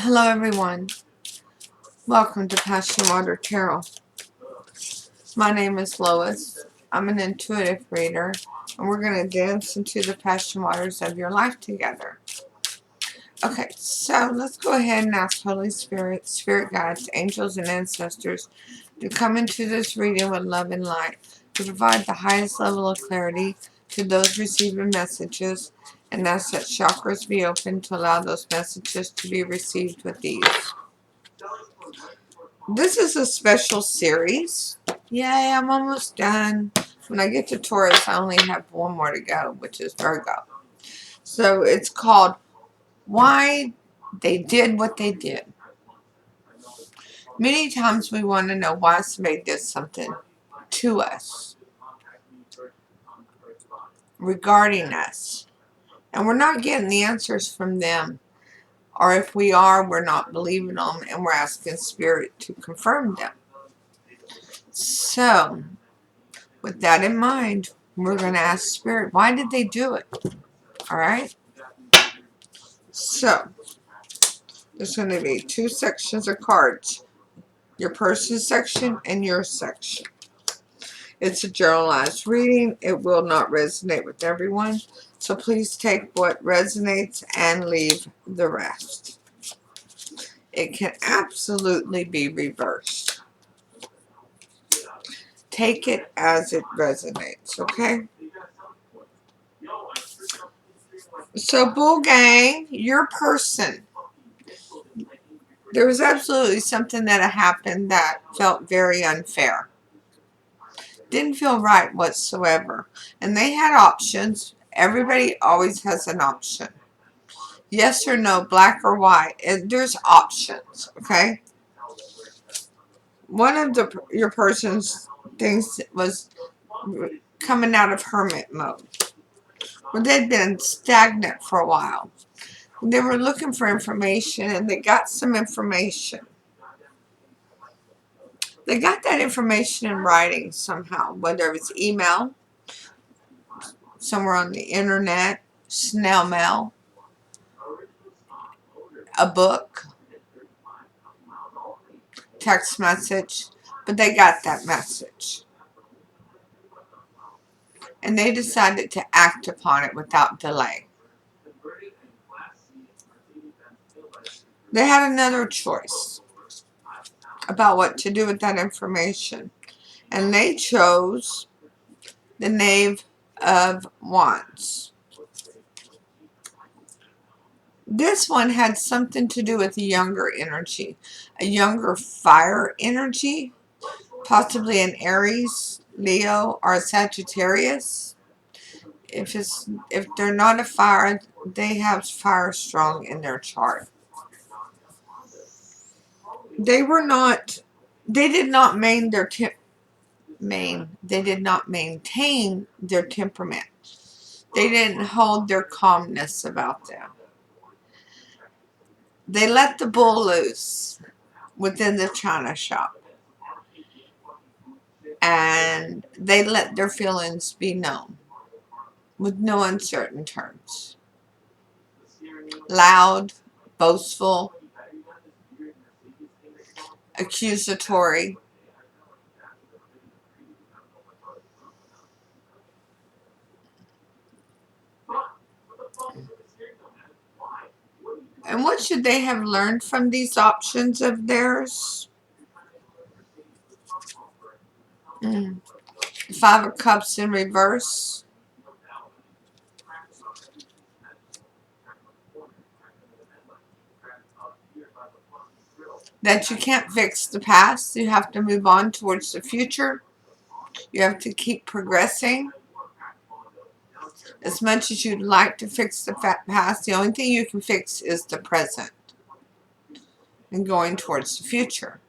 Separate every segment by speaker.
Speaker 1: Hello everyone, welcome to PassionWater Tarot. My name is Lois. I'm an intuitive reader, and we're going to dance into the passion waters of your life together. Okay, so let's go ahead and ask Holy Spirit, Spirit Guides, Angels, and Ancestors to come into this reading with love and light, to provide the highest level of clarity to those receiving messages, and ask that chakras be open to allow those messages to be received with ease. This is a special series. Yay, I'm almost done. When I get to Taurus, I only have one more to go, which is Virgo. So it's called Why They Did What They Did. Many times we want to know why somebody did something to us, regarding us. And we're not getting the answers from them. Or if we are, we're not believing them, and we're asking Spirit to confirm them. So, with that in mind, we're going to ask Spirit, why did they do it? Alright? So, there's going to be two sections of cards. Your person's section and your section. It's a generalized reading. It will not resonate with everyone. So please take what resonates and leave the rest. It can absolutely be reversed. Take it as it resonates, okay? So, Bull Gang, your person. There was absolutely something that happened that felt very unfair. Didn't feel right whatsoever. And they had options. Everybody always has an option. Yes or no, black or white. And there's options, okay? One of your person's things was coming out of hermit mode. Well, they'd been stagnant for a while. They were looking for information, and they got some information. They got that information in writing somehow, whether it's email, somewhere on the internet, snail mail, a book, text message, but they got that message. And they decided to act upon it without delay. They had another choice about what to do with that information. And they chose the Knave of Wands. This one had something to do with a younger energy, a younger fire energy, possibly an Aries, Leo, or a Sagittarius. If they're not a fire, they have fire strong in their chart. They did not maintain their temperament. They didn't hold their calmness about them. They let the bull loose within the china shop. And they let their feelings be known with no uncertain terms. Loud, boastful, accusatory. And what should they have learned from these options of theirs? Five of Cups in reverse. That you can't fix the past. You have to move on towards the future. You have to keep progressing. As much as you'd like to fix the past, the only thing you can fix is the present. And going towards the future.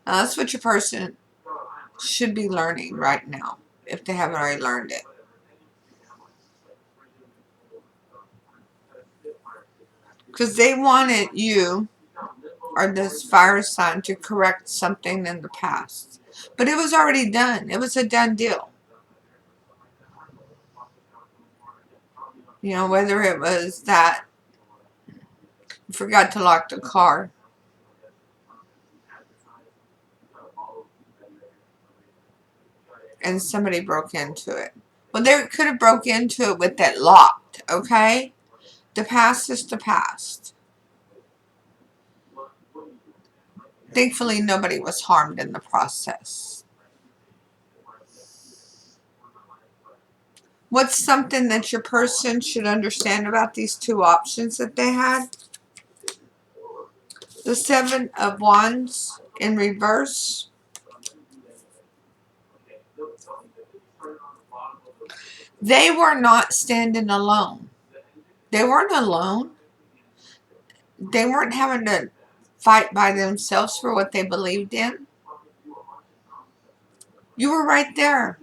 Speaker 1: Now that's what your person should be learning right now, if they haven't already learned it. Because they wanted you, or this fire sign, to correct something in the past. But it was already done. It was a done deal. You know, whether it was that You forgot to lock the car. And somebody broke into it. Well, they could have broke into it with it locked, okay? The past is the past. Thankfully, nobody was harmed in the process. What's something that your person should understand about these two options that they had? The Seven of Wands in reverse. They were not standing alone. They weren't alone. They weren't having to fight by themselves for what they believed in. You were right there.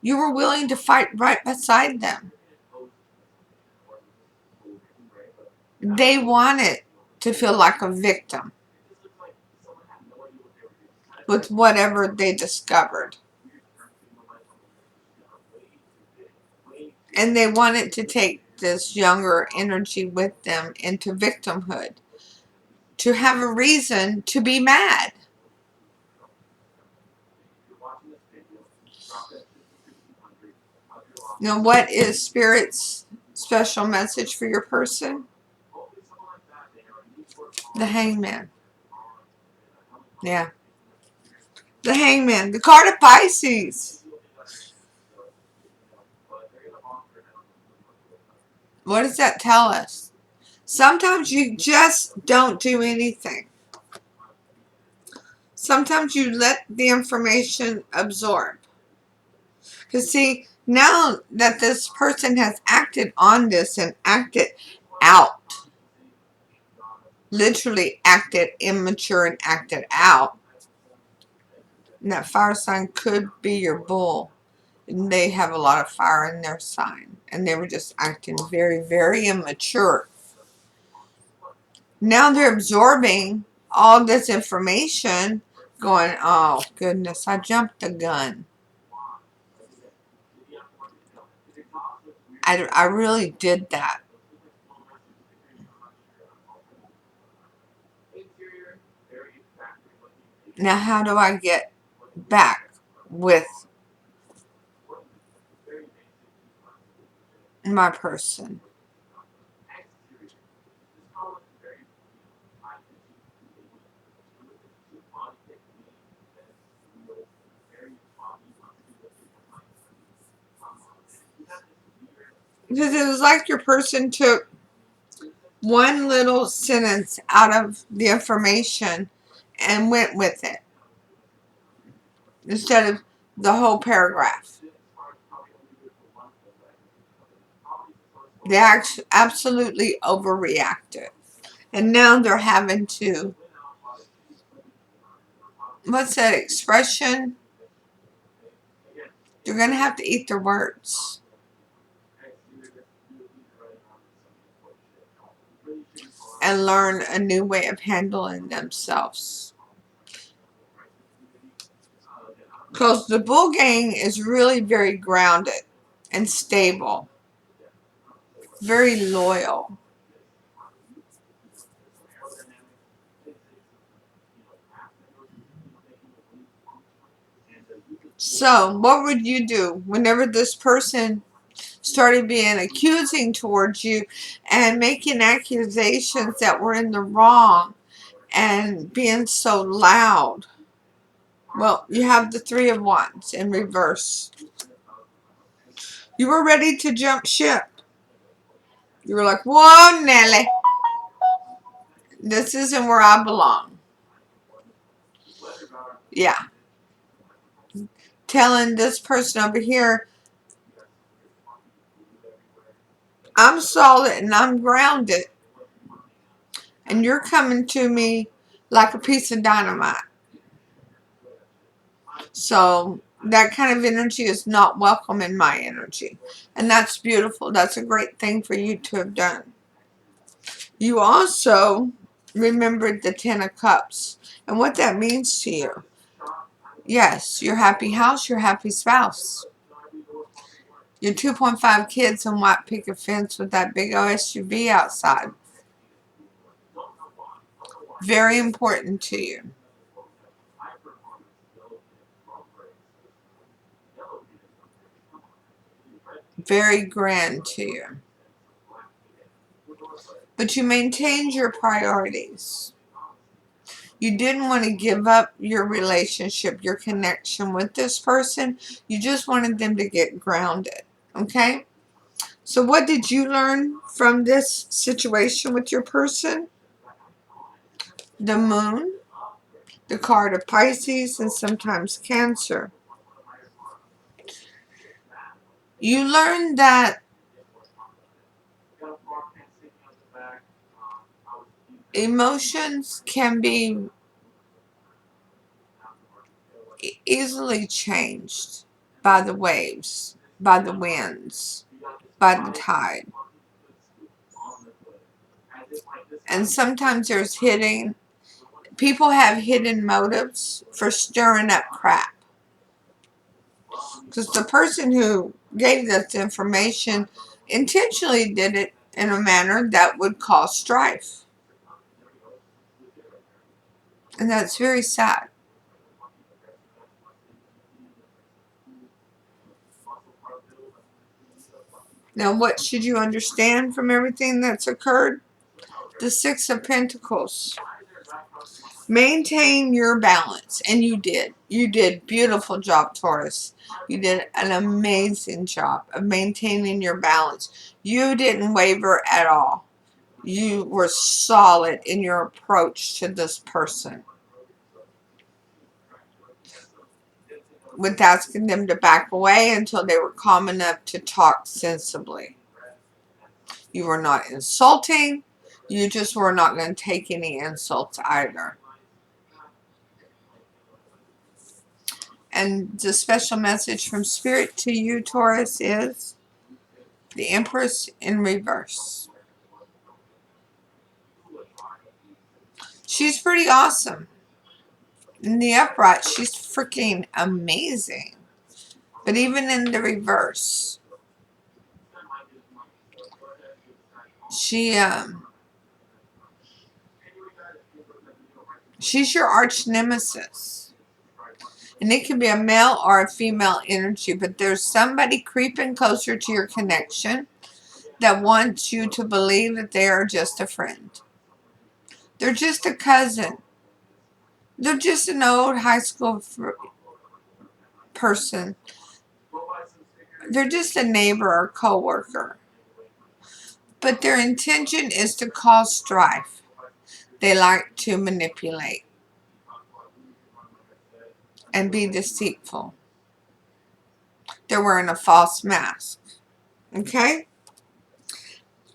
Speaker 1: You were willing to fight right beside them. They wanted to feel like a victim with whatever they discovered. And they wanted to take this younger energy with them into victimhood, to have a reason to be mad. Now, what is Spirit's special message for your person? The Hangman. Yeah. The Hangman. The card of Pisces. What does that tell us? Sometimes you just don't do anything. Sometimes you let the information absorb. Because see, now that this person has acted on this and acted out, literally acted immature and acted out, and that fire sign could be your bull. And they have a lot of fire in their sign. And they were just acting very, very immature. Now they're absorbing all this information, going, oh, goodness, I jumped the gun. I really did that. Now, how do I get back with my person? Because it was like your person took one little sentence out of the information and went with it instead of the whole paragraph. They absolutely overreacted. And now they're having to, what's that expression? They're going to have to eat their words. And learn a new way of handling themselves. Because the Bull Gang is really very grounded and stable. Very loyal. So, what would you do whenever this person started being accusing towards you and making accusations that were in the wrong and being so loud? Well, you have the Three of Wands in reverse. You were ready to jump ship. You were like, whoa, Nelly. This isn't where I belong. Yeah. Telling this person over here, I'm solid and I'm grounded. And you're coming to me like a piece of dynamite. So that kind of energy is not welcome in my energy. And that's beautiful. That's a great thing for you to have done. You also remembered the Ten of Cups and what that means to you. Yes, your happy house, your happy spouse. Your 2.5 kids on white picket fence with that big old SUV outside. Very important to you. Very grand to you. But you maintained your priorities. You didn't want to give up your relationship, your connection with this person. You just wanted them to get grounded. Okay? So what did you learn from this situation with your person? The moon, the card of Pisces, and sometimes Cancer. You learned that emotions can be easily changed by the waves, by the winds, by the tide. And sometimes there's people have hidden motives for stirring up crap. Because the person who gave this information intentionally did it in a manner that would cause strife. And that's very sad. Now, what should you understand from everything that's occurred? The Six of Pentacles. Maintain your balance. And you did. You did. Beautiful job, Taurus. You did an amazing job of maintaining your balance. You didn't waver at all. You were solid in your approach to this person, with asking them to back away until they were calm enough to talk sensibly. You were not insulting. You just were not going to take any insults either. And the special message from Spirit to you, Taurus, is the Empress in reverse. She's pretty awesome. In the upright, she's freaking amazing. But even in the reverse, she's your arch nemesis. And it can be a male or a female energy, but there's somebody creeping closer to your connection that wants you to believe that they are just a friend. They're just a cousin. They're just an old high school person. They're just a neighbor or co-worker. But their intention is to cause strife. They like to manipulate and be deceitful. They're wearing a false mask. Okay?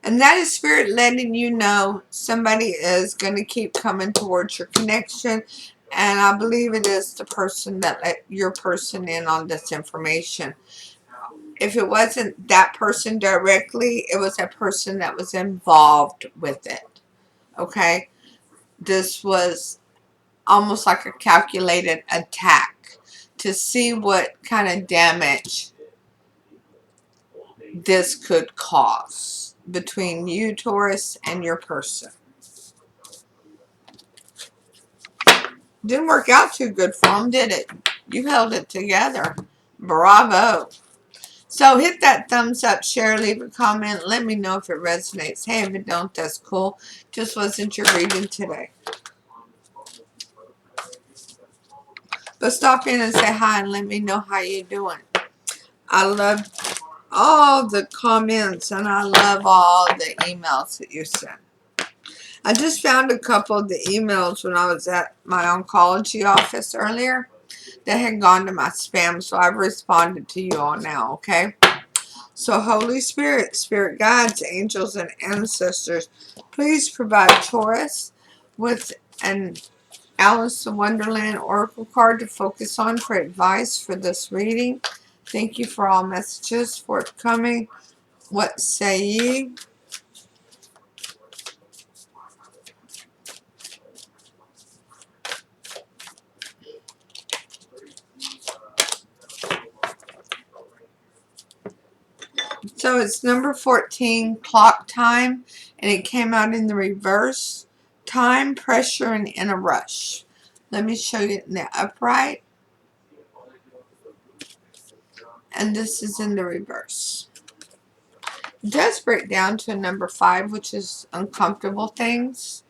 Speaker 1: And that is Spirit letting you know somebody is going to keep coming towards your connection. And I believe it is the person that let your person in on this information. If it wasn't that person directly, it was a person that was involved with it. Okay? This was almost like a calculated attack to see what kind of damage this could cause between you, Taurus, and your person. Didn't work out too good for them, did it? You held it together. Bravo. So hit that thumbs up, share, leave a comment. Let me know if it resonates. Hey, if it don't, that's cool. Just wasn't your reading today. But stop in and say hi and let me know how you're doing. I love all the comments and I love all the emails that you send. I just found a couple of the emails when I was at my oncology office earlier that had gone to my spam, so I've responded to you all now, okay? So Holy Spirit, Spirit guides, angels, and ancestors, please provide Taurus with an Alice in Wonderland Oracle card to focus on for advice for this reading. Thank you for all messages forthcoming. What say ye? So it's number 14, clock time, and it came out in the reverse. time, pressure, and in a rush. Let me show you in the upright. And this is in the reverse. It does break down to a number 5, which is uncomfortable things.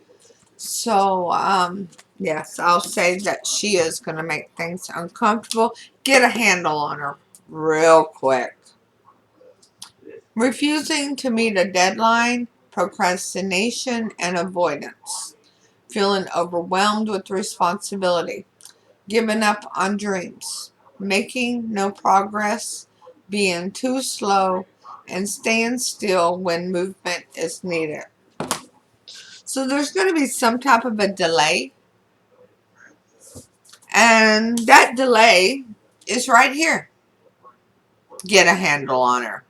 Speaker 1: So, yes, I'll say that she is going to make things uncomfortable. Get a handle on her real quick. Refusing to meet a deadline, procrastination, and avoidance. Feeling overwhelmed with responsibility. Giving up on dreams. Making no progress. Being too slow. And staying still when movement is needed. So there's going to be some type of a delay. And that delay is right here. Get a handle on her.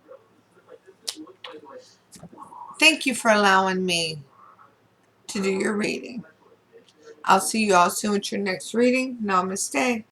Speaker 1: Thank you for allowing me to do your reading. I'll see you all soon with your next reading. Namaste.